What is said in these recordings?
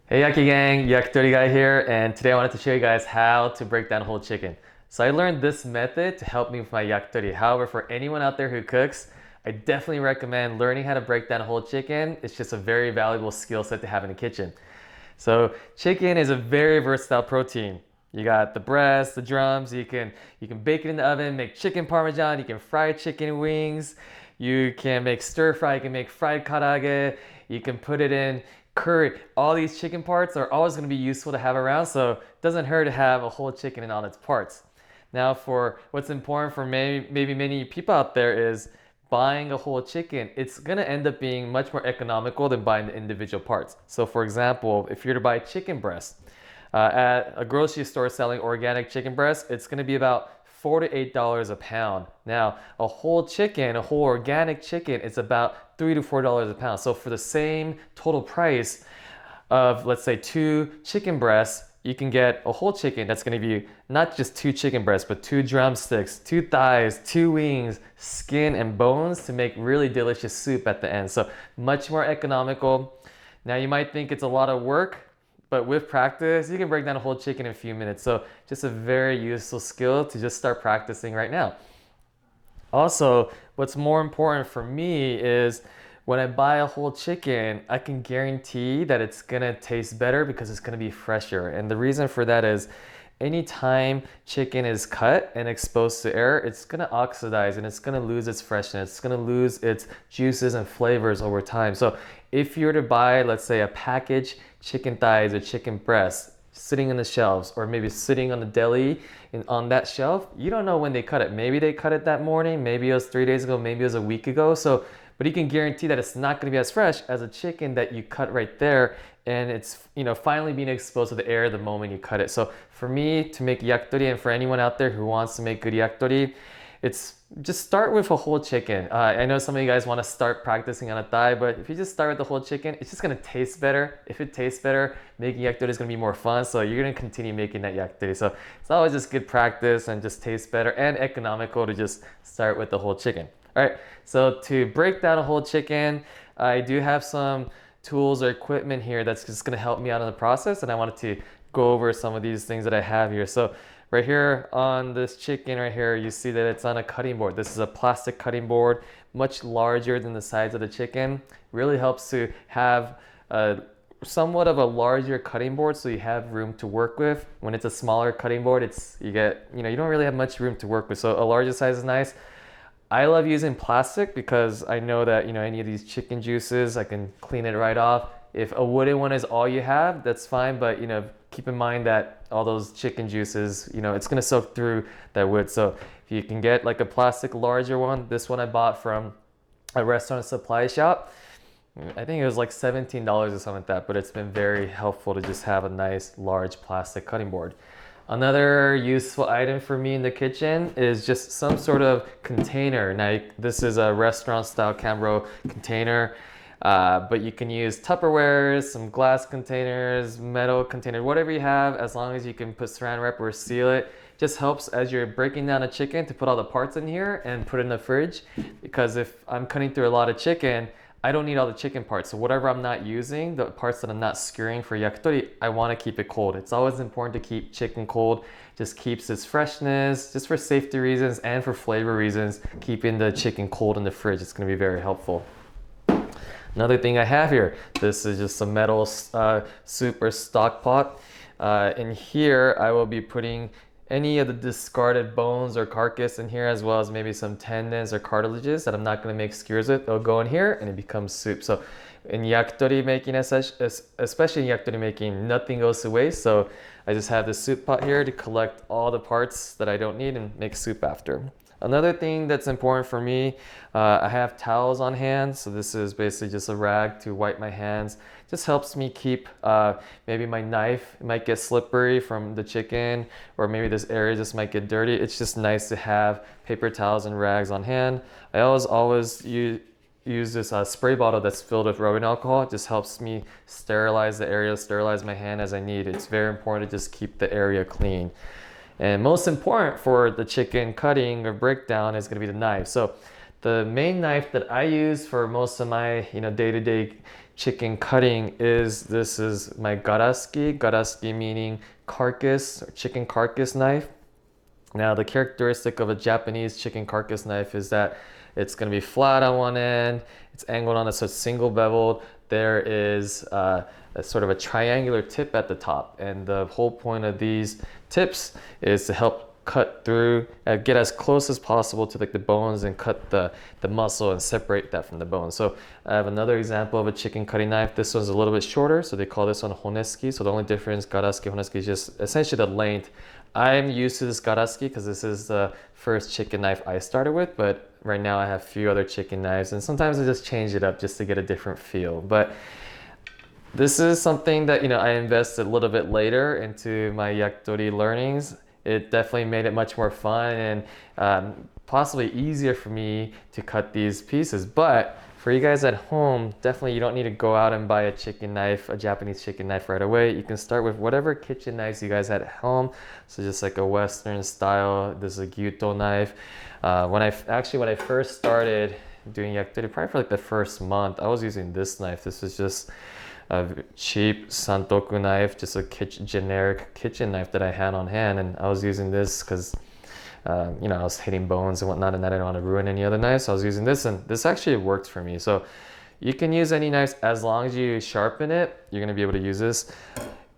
Hey Yaki Gang, Yakitori guy here, and today I wanted to show you guys how to break down whole chicken. So I learned this method to help me with my yakitori. However, for anyone out there who cooks, I definitely recommend learning how to break down a whole chicken. It's just a very valuable skill set to have in the kitchen. So chicken is a very versatile protein. You got the breast, the drums, you can bake it in the oven, make chicken parmesan, you can fry chicken wings, you can make stir fry, you can make fried karaage, you can put it in curry. All these chicken parts are always going to be useful to have around, so it doesn't hurt to have a whole chicken in all its parts. Now, for what's important for maybe many people out there is buying a whole chicken. It's gonna end up being much more economical than buying the individual parts. So, for example, if you're to buy chicken breast at a grocery store selling organic chicken breast, it's gonna be about $4 to $8 a pound. Now, a whole chicken, a whole organic chicken, it's about $3 to $4 a pound. So, for the same total price of, let's say, two chicken breasts, you can get a whole chicken that's going to give you not just two chicken breasts, but two drumsticks, two thighs, two wings, skin, and bones to make really delicious soup at the end. So much more economical. Now you might think it's a lot of work, but with practice, you can break down a whole chicken in a few minutes. So just a very useful skill to just start practicing right now. Also, what's more important for me is when I buy a whole chicken, I can guarantee that it's gonna taste better because it's gonna be fresher. And the reason for that is anytime chicken is cut and exposed to air, it's gonna oxidize and it's gonna lose its freshness. It's gonna lose its juices and flavors over time. So if you were to buy, let's say, a packaged chicken thighs or chicken breasts sitting in the shelves or maybe sitting on the deli on that shelf, you don't know when they cut it. Maybe they cut it that morning, maybe it was 3 days ago, maybe it was a week ago. So but you can guarantee that it's not going to be as fresh as a chicken that you cut right there, and it's finally being exposed to the air the moment you cut it. So for me to make yakitori, and for anyone out there who wants to make good yakitori, it's just start with a whole chicken. I know some of you guys want to start practicing on a thigh, but if you just start with the whole chicken, it's just going to taste better. If it tastes better, making yakitori is going to be more fun, so you're going to continue making that yakitori. So it's always just good practice and just tastes better and economical to just start with the whole chicken. All right, so to break down a whole chicken, I do have some tools or equipment here that's just gonna help me out in the process, and I wanted to go over some of these things that I have here. So right here on this chicken right here, you see that it's on a cutting board. This is a plastic cutting board, much larger than the size of the chicken. Really helps to have somewhat of a larger cutting board so you have room to work with. When it's a smaller cutting board, you don't really have much room to work with. So a larger size is nice. I love using plastic because I know that any of these chicken juices, I can clean it right off. If a wooden one is all you have, that's fine, but keep in mind that all those chicken juices, it's gonna soak through that wood. So if you can get like a plastic larger one, this one I bought from a restaurant supply shop. I think it was like $17 or something like that, but it's been very helpful to just have a nice large plastic cutting board. Another useful item for me in the kitchen is just some sort of container. Now, this is a restaurant style Cambro container, but you can use Tupperwares, some glass containers, metal containers, whatever you have, as long as you can put saran wrap or seal it. Just helps as you're breaking down a chicken to put all the parts in here and put it in the fridge, because if I'm cutting through a lot of chicken, I don't need all the chicken parts. So whatever I'm not using, the parts that I'm not skewering for yakitori, I want to keep it cold. It's always important to keep chicken cold. Just keeps its freshness, just for safety reasons and for flavor reasons. Keeping the chicken cold in the fridge, it's going to be very helpful. Another thing I have here, this is just a metal soup or stock pot. In here, I will be putting any of the discarded bones or carcass in here, as well as maybe some tendons or cartilages that I'm not going to make skewers with. They'll go in here and it becomes soup. So in yakitori making, especially in yakitori making, nothing goes to waste. So I just have this soup pot here to collect all the parts that I don't need and make soup after. Another thing that's important for me, I have towels on hand. So this is basically just a rag to wipe my hands. Just helps me keep, maybe my knife might get slippery from the chicken, or maybe this area just might get dirty. It's just nice to have paper towels and rags on hand. I always use this spray bottle that's filled with rubbing alcohol. It just helps me sterilize the area, sterilize my hand as I need. It's very important to just keep the area clean. And most important for the chicken cutting or breakdown is going to be the knife. So the main knife that I use for most of my day-to-day chicken cutting is, this is my garaski meaning carcass or chicken carcass knife. Now the characteristic of a Japanese chicken carcass knife is that it's going to be flat on one end, it's angled on a single beveled, there is a sort of a triangular tip at the top, and the whole point of these tips is to help cut through, get as close as possible to like the bones and cut the muscle and separate that from the bone. So I have another example of a chicken cutting knife. This one's a little bit shorter, so they call this one honeski. So the only difference, garaski, honeski, is just essentially the length. I'm used to this garaski because this is the first chicken knife I started with, but right now I have a few other chicken knives, and sometimes I just change it up just to get a different feel. But this is something that, you know, I invested a little bit later into my yakitori learnings. It definitely made it much more fun and possibly easier for me to cut these pieces. But for you guys at home, definitely you don't need to go out and buy a chicken knife, a Japanese chicken knife right away. You can start with whatever kitchen knives you guys had at home. So just like a Western style, this is a gyuto knife. When I first started doing yakitori, probably for like the first month, I was using this knife. This is just a cheap santoku knife, just a generic kitchen knife that I had on hand, and I was using this because you know, I was hitting bones and whatnot, and I didn't want to ruin any other knives, so I was using this, and this actually worked for me. So you can use any knives as long as you sharpen it. You're going to be able to use this.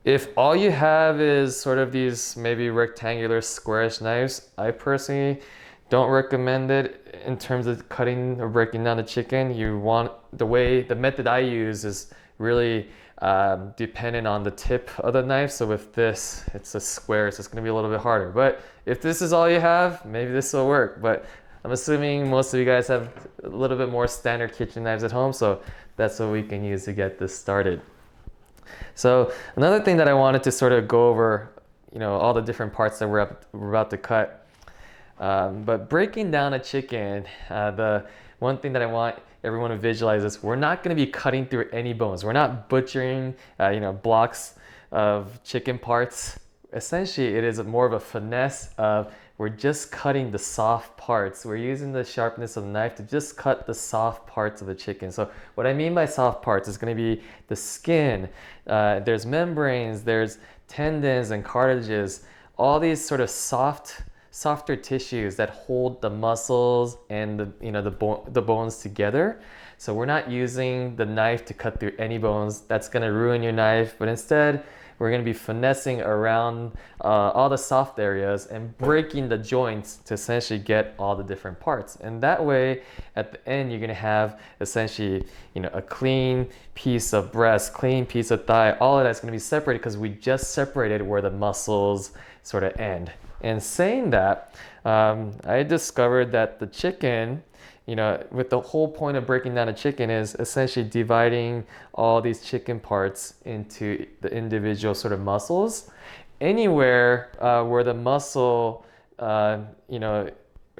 If all you have is sort of these maybe rectangular squarish knives, I personally don't recommend it in terms of cutting or breaking down the chicken. You want the method I use is really dependent on the tip of the knife. So with this, it's a square, so it's going to be a little bit harder. But if this is all you have, maybe this will work. But I'm assuming most of you guys have a little bit more standard kitchen knives at home, so that's what we can use to get this started. So another thing that I wanted to sort of go over, you know, all the different parts that we're about to cut. But breaking down a chicken, the one thing that I want everyone to visualize is we're not going to be cutting through any bones. We're not butchering, you know, blocks of chicken parts. Essentially, it is more of a finesse of we're just cutting the soft parts. We're using the sharpness of the knife to just cut the soft parts of the chicken. So what I mean by soft parts is going to be the skin. There's membranes, there's tendons and cartilages, all these sort of softer tissues that hold the muscles and the bones together. So we're not using the knife to cut through any bones. That's going to ruin your knife, but instead we're going to be finessing around all the soft areas and breaking the joints to essentially get all the different parts. And that way, at the end, you're going to have essentially, you know, a clean piece of breast, clean piece of thigh. All of that's going to be separated because we just separated where the muscles sort of end. And saying that, I discovered that the chicken, you know, with the whole point of breaking down a chicken is essentially dividing all these chicken parts into the individual sort of muscles. Anywhere where the muscle, you know,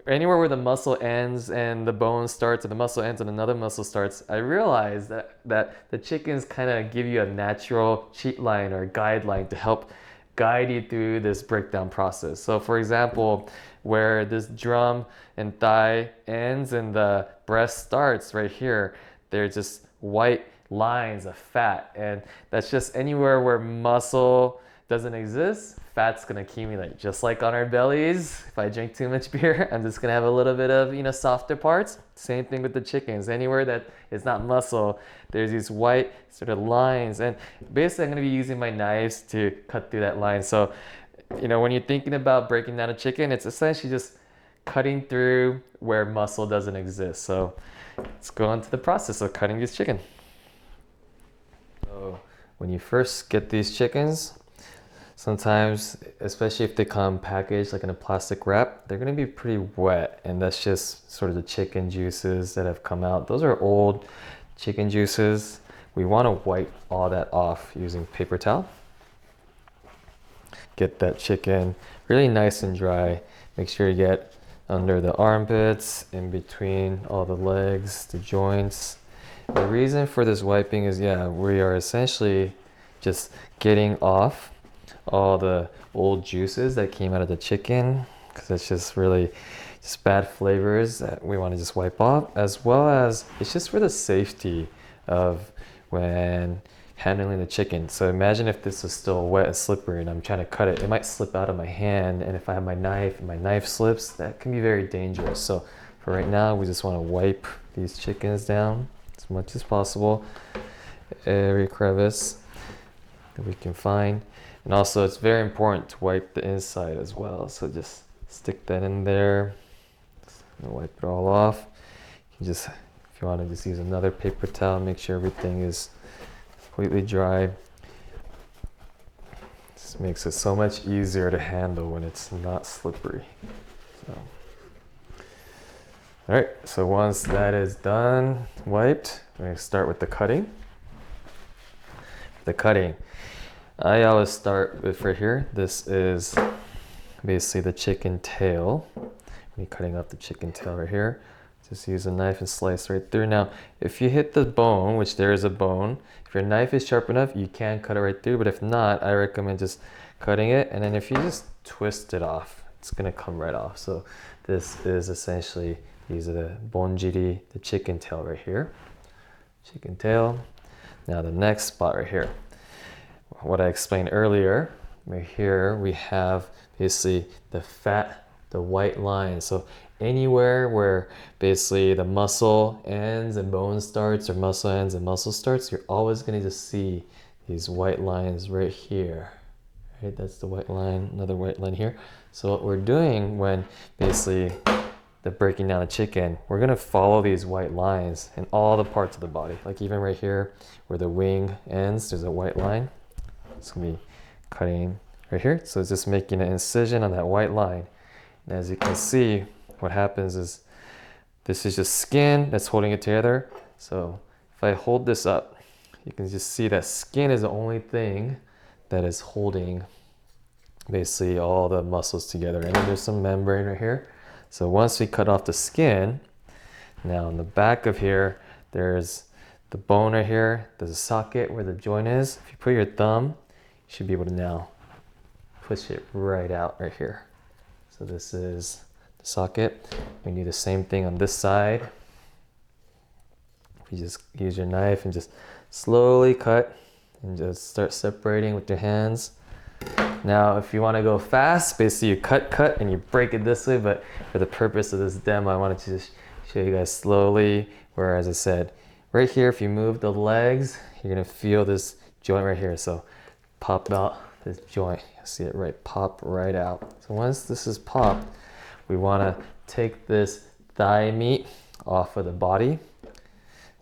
anywhere where the muscle ends and the bone starts, or the muscle ends and another muscle starts, I realized that the chickens kind of give you a natural cheat line or guideline to help guide you through this breakdown process. So for example, where this drum and thigh ends and the breast starts right here, they're just white lines of fat, and that's just anywhere where muscle doesn't exist, fat's gonna accumulate. Just like on our bellies, if I drink too much beer, I'm just gonna have a little bit of, you know, softer parts. Same thing with the chickens. Anywhere that is not muscle, there's these white sort of lines, and basically I'm gonna be using my knives to cut through that line. So, you know, when you're thinking about breaking down a chicken, it's essentially just cutting through where muscle doesn't exist. So let's go into the process of cutting this chicken. So when you first get these chickens, sometimes, especially if they come packaged like in a plastic wrap, they're gonna be pretty wet, and that's just sort of the chicken juices that have come out. Those are old chicken juices. We wanna wipe all that off using paper towel. Get that chicken really nice and dry. Make sure you get under the armpits, in between all the legs, the joints. The reason for this wiping is, we are essentially just getting off all the old juices that came out of the chicken, because it's just really just bad flavors that we want to just wipe off, as well as it's just for the safety of when handling the chicken. So imagine if this is still wet and slippery and I'm trying to cut it, it might slip out of my hand, and if I have my knife and my knife slips, that can be very dangerous. So for right now, we just want to wipe these chickens down as much as possible, every crevice that we can find. And also it's very important to wipe the inside as well, so just stick that in there, wipe it all off. You can just, if you want to, just use another paper towel, make sure everything is completely dry. This makes it so much easier to handle when it's not slippery. So, all right, so once that is done, wiped, we're going to start with the cutting. The cutting, I always start with right here. This is basically the chicken tail. Me cutting up the chicken tail right here. Just use a knife and slice right through. Now, if you hit the bone, which there is a bone, if your knife is sharp enough, you can cut it right through, but if not, I recommend just cutting it, and then if you just twist it off, it's gonna come right off. So this is essentially, these are the bonjiri, the chicken tail right here. Chicken tail. Now the next spot right here, what I explained earlier, right here we have basically the fat, the white line. So anywhere where basically the muscle ends and bone starts, or muscle ends and muscle starts, you're always going to just see these white lines right here. Right, that's the white line, another white line here. So what we're doing when basically the breaking down the chicken, we're going to follow these white lines in all the parts of the body. Like even right here where the wing ends, there's a white line. It's going to be cutting right here. So it's just making an incision on that white line. And as you can see, what happens is this is just skin that's holding it together. So if I hold this up, you can just see that skin is the only thing that is holding basically all the muscles together. And then there's some membrane right here. So once we cut off the skin, now in the back of here, there's the bone right here. There's a socket where the joint is. If you put your thumb, you should be able to now push it right out right here. So this is the socket. We do the same thing on this side. You just use your knife and just slowly cut and just start separating with your hands. Now, if you want to go fast, basically you cut, and you break it this way, but for the purpose of this demo, I wanted to just show you guys slowly, where, as I said, right here, if you move the legs, you're going to feel this joint right here. So pop out this joint. You'll see it right, pop right out. So once this is popped, we want to take this thigh meat off of the body.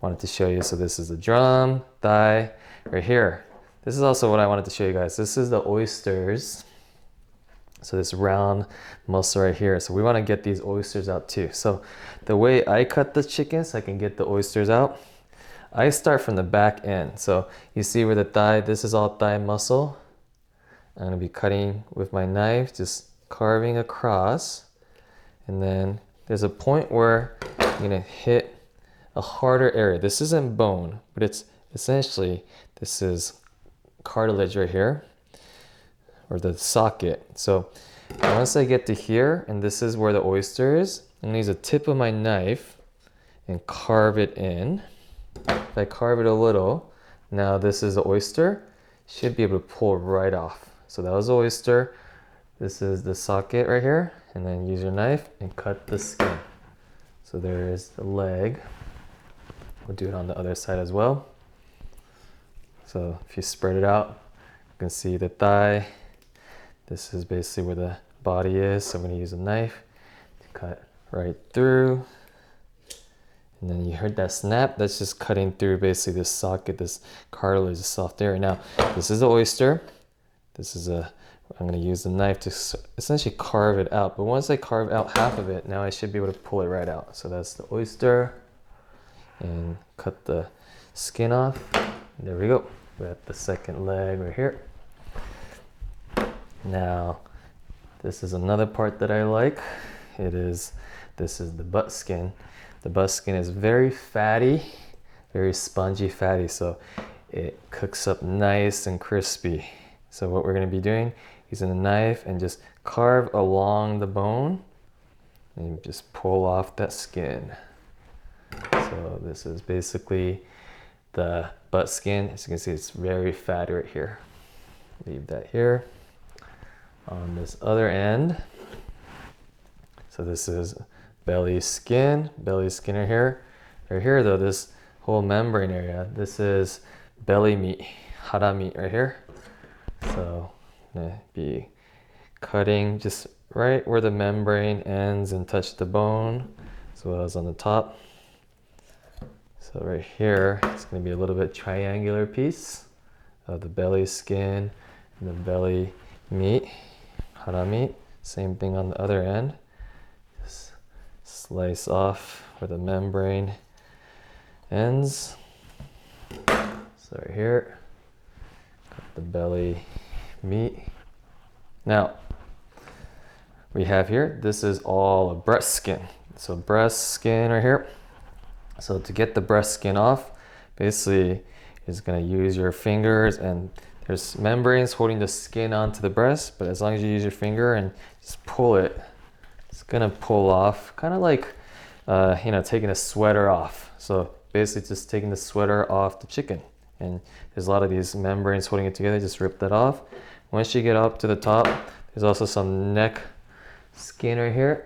Wanted to show you, so this is the drum, thigh, right here. This is also what I wanted to show you guys. This is the oysters. So this round muscle right here. So we want to get these oysters out too. So the way I cut the chicken so I can get the oysters out, I start from the back end. So you see where the thigh, this is all thigh muscle. I'm going to be cutting with my knife, just carving across. And then there's a point where I'm going to hit a harder area. This isn't bone, but it's essentially, this is cartilage right here, or the socket. So once I get to here, and this is where the oyster is, I'm gonna use the tip of my knife and carve it in. If I carve it a little, now this is the oyster, should be able to pull right off. So that was the oyster. This is the socket right here, and then use your knife and cut the skin. So there is the leg. We'll do it on the other side as well. So if you spread it out, you can see the thigh. This is basically where the body is. So I'm going to use a knife to cut right through. And then you heard that snap. That's just cutting through basically this socket, this cartilage, this soft area. Now, this is the oyster. This is I'm going to use the knife to essentially carve it out. But once I carve out half of it, now I should be able to pull it right out. So that's the oyster. And cut the skin off. There we go. We're at the second leg right here. Now, this is another part that I like. This is the butt skin. The butt skin is very fatty, very spongy fatty, so it cooks up nice and crispy. So what we're going to be doing, using a knife and just carve along the bone and just pull off that skin. So this is basically the butt butt skin. As you can see, it's very fatty right here. Leave that here. On this other end, so this is belly skin right here. Right here though, this whole membrane area, this is belly meat, hara meat right here. So I'm gonna be cutting just right where the membrane ends and touch the bone, as well as on the top. So right here, it's gonna be a little bit triangular piece of the belly skin and the belly meat, hara meat. Same thing on the other end. Just slice off where the membrane ends. So right here, got the belly meat. Now, we have here, this is all breast skin. So breast skin right here. So to get the breast skin off, basically you're just gonna use your fingers, and there's membranes holding the skin onto the breast, but as long as you use your finger and just pull it, it's gonna pull off, kind of like you know, taking a sweater off. So basically just taking the sweater off the chicken, and there's a lot of these membranes holding it together. Just rip that off. Once you get up to the top, there's also some neck skin right here.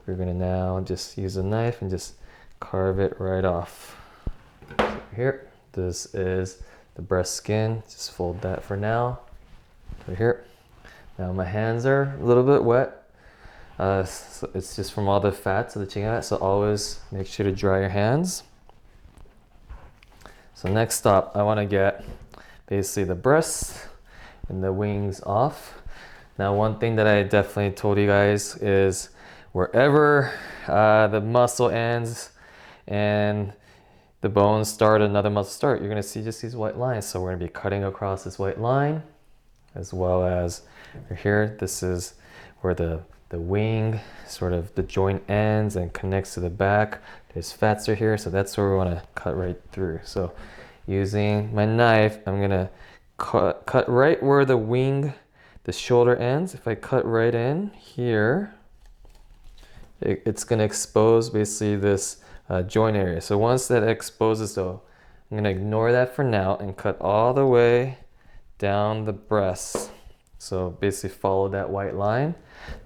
We're gonna now just use a knife and just carve it right off. So here, this is the breast skin. Just fold that for now. Right here. Now my hands are a little bit wet. So it's just from all the fats of the chicken fat, so always make sure to dry your hands. So next up, I want to get basically the breasts and the wings off. Now one thing that I definitely told you guys is wherever the muscle ends and the bones start, another muscle start, you're going to see just these white lines. So we're going to be cutting across this white line, as well as right here. This is where the wing, sort of the joint ends and connects to the back. There's fats right here, so that's where we want to cut right through. So using my knife, I'm going to cut right where the wing, the shoulder ends. If I cut right in here, it's going to expose basically this joint area. So once that exposes, though, I'm going to ignore that for now and cut all the way down the breast. So basically follow that white line.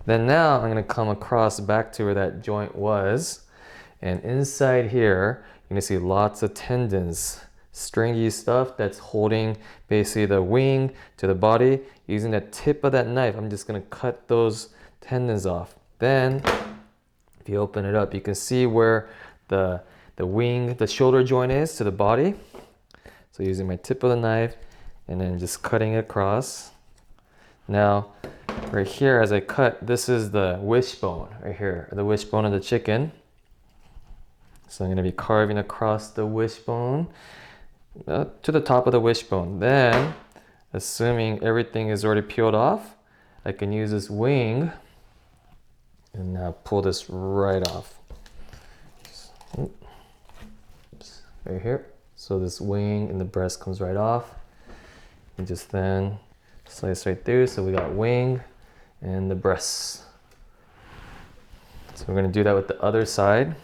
Then now I'm going to come across back to where that joint was, and inside here you're going to see lots of tendons, stringy stuff that's holding basically the wing to the body. Using the tip of that knife, I'm just going to cut those tendons off. Then if you open it up, you can see where the wing, the shoulder joint is to the body. So using my tip of the knife and then just cutting it across. Now right here, as I cut, this is the wishbone right here, the wishbone of the chicken. So I'm going to be carving across the wishbone to the top of the wishbone. Then, assuming everything is already peeled off, I can use this wing and now pull this right off. Oops, right here. So this wing and the breast comes right off. And just then slice right through. So we got wing and the breasts. So we're going to do that with the other side.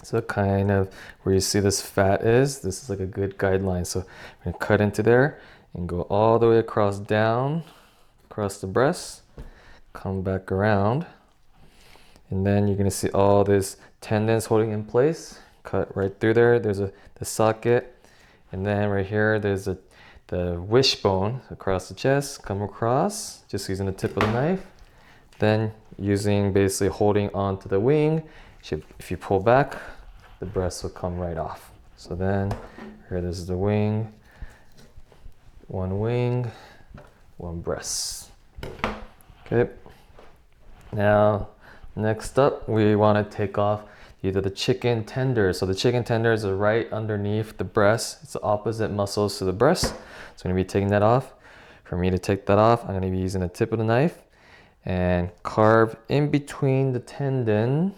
So kind of where you see this fat is, this is like a good guideline. So we're going to cut into there and go all the way across, down across the breast, come back around, and then you're going to see all these tendons holding in place. Cut right through there. There's the socket, and then right here there's the wishbone across the chest. Come across, just using the tip of the knife. Then using basically holding onto the wing. If you pull back, the breast will come right off. So then here, this is the wing, one breast. Okay. Now next up, we want to take off either the chicken tenders. So the chicken tenders are right underneath the breast. It's the opposite muscles to the breast. So I'm going to be taking that off. For me to take that off, I'm going to be using the tip of the knife and carve in between the tendon,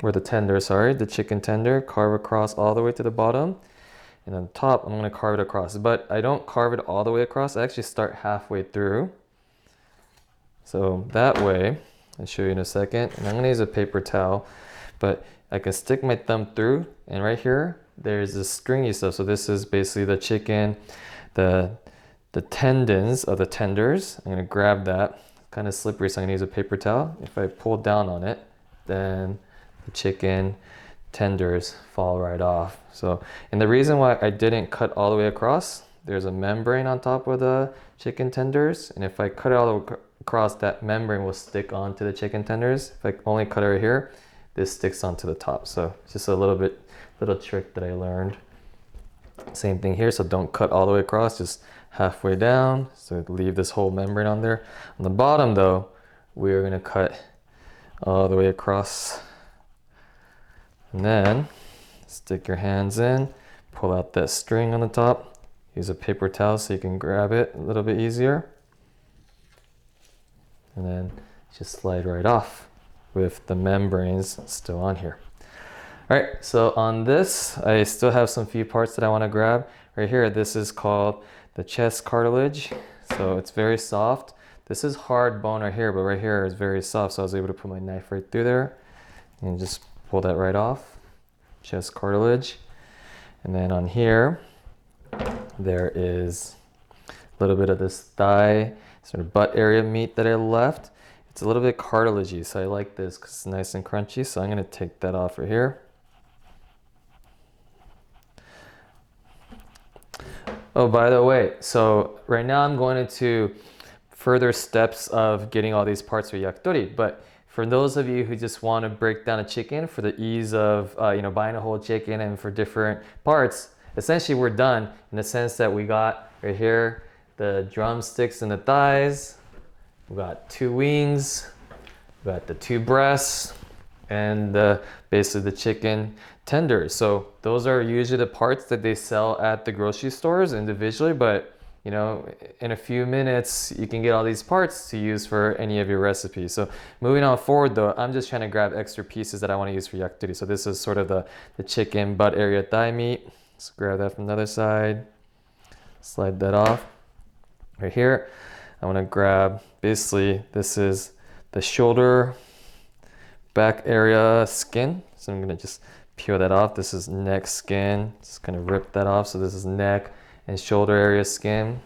or the chicken tender, carve across all the way to the bottom. And on top, I'm going to carve it across. But I don't carve it all the way across. I actually start halfway through. So that way, I'll show you in a second. And I'm going to use a paper towel, but I can stick my thumb through, and right here, there's this stringy stuff. So this is basically the chicken, the tendons of the tenders. I'm gonna grab that. Kind of slippery, so I'm gonna use a paper towel. If I pull down on it, then the chicken tenders fall right off. So, and the reason why I didn't cut all the way across, there's a membrane on top of the chicken tenders, and if I cut it all the way across, that membrane will stick onto the chicken tenders. If I only cut it right here, this sticks onto the top. So just a little trick that I learned. Same thing here, so don't cut all the way across, just halfway down. So leave this whole membrane on there. On the bottom though, we're gonna cut all the way across. And then stick your hands in, pull out that string on the top, use a paper towel so you can grab it a little bit easier. And then just slide right off with the membranes still on here. All right, so on this, I still have some few parts that I want to grab. Right here, this is called the chest cartilage. So it's very soft. This is hard bone right here, but right here is very soft. So I was able to put my knife right through there and just pull that right off. Chest cartilage. And then on here, there is a little bit of this thigh, sort of butt area meat that I left. It's a little bit cartilagey, so I like this because it's nice and crunchy. So I'm gonna take that off right here. Oh, by the way, so right now I'm going into further steps of getting all these parts for yakitori, but for those of you who just want to break down a chicken for the ease of buying a whole chicken and for different parts, essentially we're done in the sense that we got right here the drumsticks and the thighs, we got 2 wings, we got the 2 breasts, and basically the chicken tenders. So those are usually the parts that they sell at the grocery stores individually, but you know, in a few minutes you can get all these parts to use for any of your recipes. So moving on forward though, I'm just trying to grab extra pieces that I want to use for yakitori. So this is sort of the chicken butt area thigh meat. Let's grab that from the other side, slide that off. Right here, I want to grab, basically this is the shoulder back area skin. So I'm gonna just peel that off. This is neck skin, just kind of rip that off. So this is neck and shoulder area skin.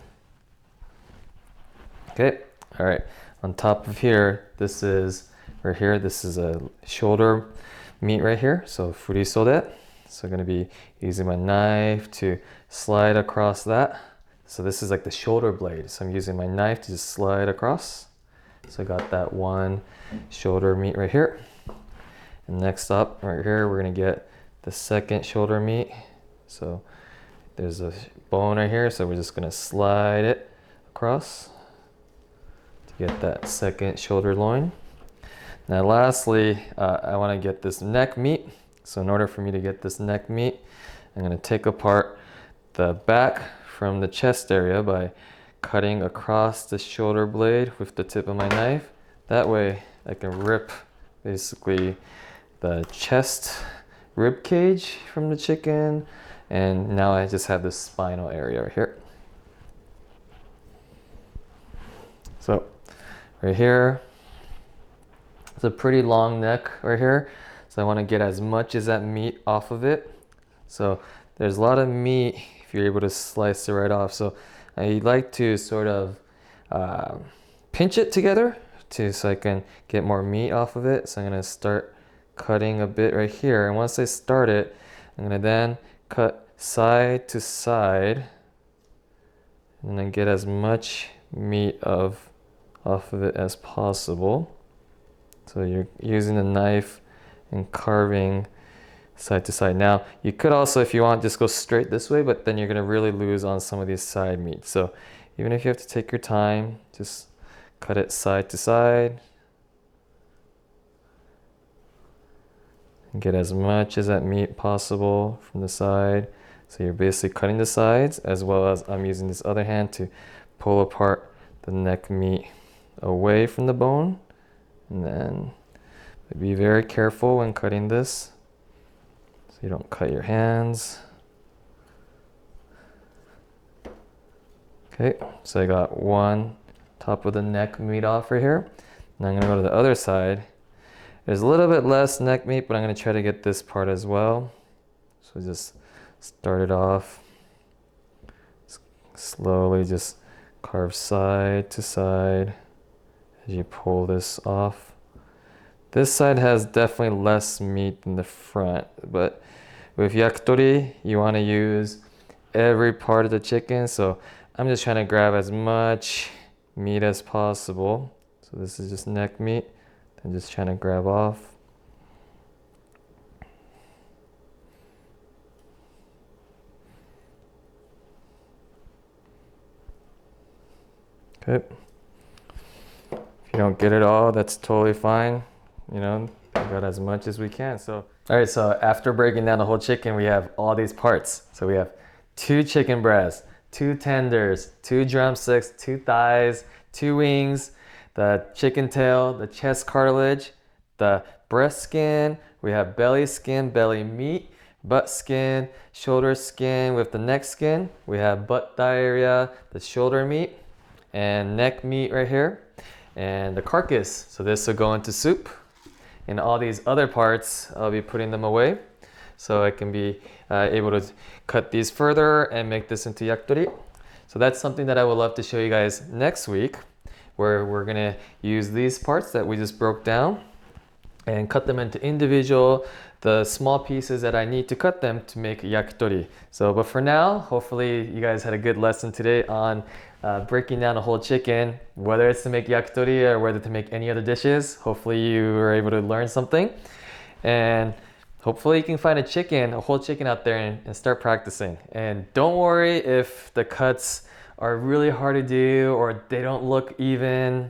Okay, all right. On top of here, this is right here. This is a shoulder meat right here. So furisode. So I'm gonna be using my knife to slide across that. So this is like the shoulder blade. So I'm using my knife to just slide across. So I got that one shoulder meat right here. And next up, right here, we're gonna get the second shoulder meat. So there's a bone right here, so we're just gonna slide it across to get that second shoulder loin. Now lastly, I wanna get this neck meat. So in order for me to get this neck meat, I'm gonna take apart the back from the chest area by cutting across the shoulder blade with the tip of my knife. That way I can rip basically the chest rib cage from the chicken, and now I just have this spinal area right here. So right here, it's a pretty long neck right here, so I want to get as much as that meat off of it. So there's a lot of meat if you're able to slice it right off. So I like to sort of pinch it together so I can get more meat off of it. So I'm gonna start cutting a bit right here, and once I start it, I'm gonna then cut side to side and then get as much meat off of it as possible. So you're using the knife and carving side to side. Now you could also, if you want, just go straight this way, but then you're gonna really lose on some of these side meat. So even if you have to take your time, just cut it side to side and get as much as that meat possible from the side. So you're basically cutting the sides, as well as I'm using this other hand to pull apart the neck meat away from the bone. And then be very careful when cutting this so you don't cut your hands. Okay, so I got one top of the neck meat off right here. Now I'm gonna go to the other side. There's a little bit less neck meat, but I'm gonna try to get this part as well. So just Start it off. Slowly just carve side to side as you pull this off. This side has definitely less meat than the front, but with yakitori, you want to use every part of the chicken, so I'm just trying to grab as much meat as possible. So this is just neck meat. I'm just trying to grab off. Okay. If you don't get it all, that's totally fine. You know, we got as much as we can. So, all right, so after breaking down the whole chicken, we have all these parts. So we have 2 chicken breasts, 2 tenders, 2 drumsticks, 2 thighs, 2 wings, the chicken tail, the chest cartilage, the breast skin, we have belly skin, belly meat, butt skin, shoulder skin with the neck skin. We have butt thigh area, the shoulder meat, and neck meat right here, and the carcass. So this will go into soup. And all these other parts, I'll be putting them away so I can be able to cut these further and make this into yakitori. So that's something that I would love to show you guys next week, where we're gonna use these parts that we just broke down and cut them into individual, the small pieces that I need to cut them to make yakitori. So, but for now, hopefully you guys had a good lesson today on breaking down a whole chicken, whether it's to make yakitori or whether to make any other dishes. Hopefully you were able to learn something, and hopefully you can find a whole chicken out there and start practicing. And don't worry if the cuts are really hard to do or they don't look even.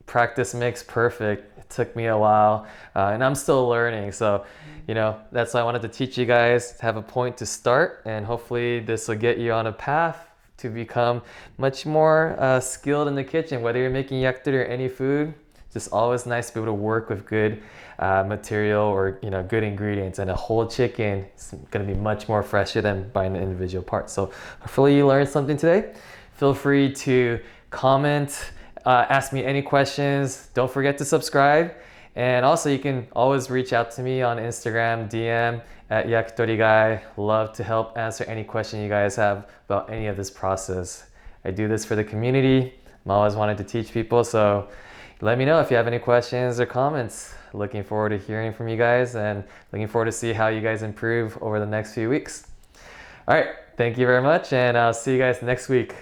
Practice makes perfect. It took me a while and I'm still learning. So, you know, that's why I wanted to teach you guys to have a point to start, and hopefully this will get you on a path to become much more skilled in the kitchen. Whether you're making yakitori or any food, it's just always nice to be able to work with good material or, you know, good ingredients. And a whole chicken is going to be much more fresher than buying the individual parts. So hopefully you learned something today. Feel free to comment, ask me any questions. Don't forget to subscribe. And also you can always reach out to me on Instagram, DM at Yakitori Guy. Love to help answer any question you guys have about any of this process. I do this for the community. I'm always wanting to teach people, so let me know if you have any questions or comments. Looking forward to hearing from you guys and looking forward to see how you guys improve over the next few weeks. All right, thank you very much, and I'll see you guys next week.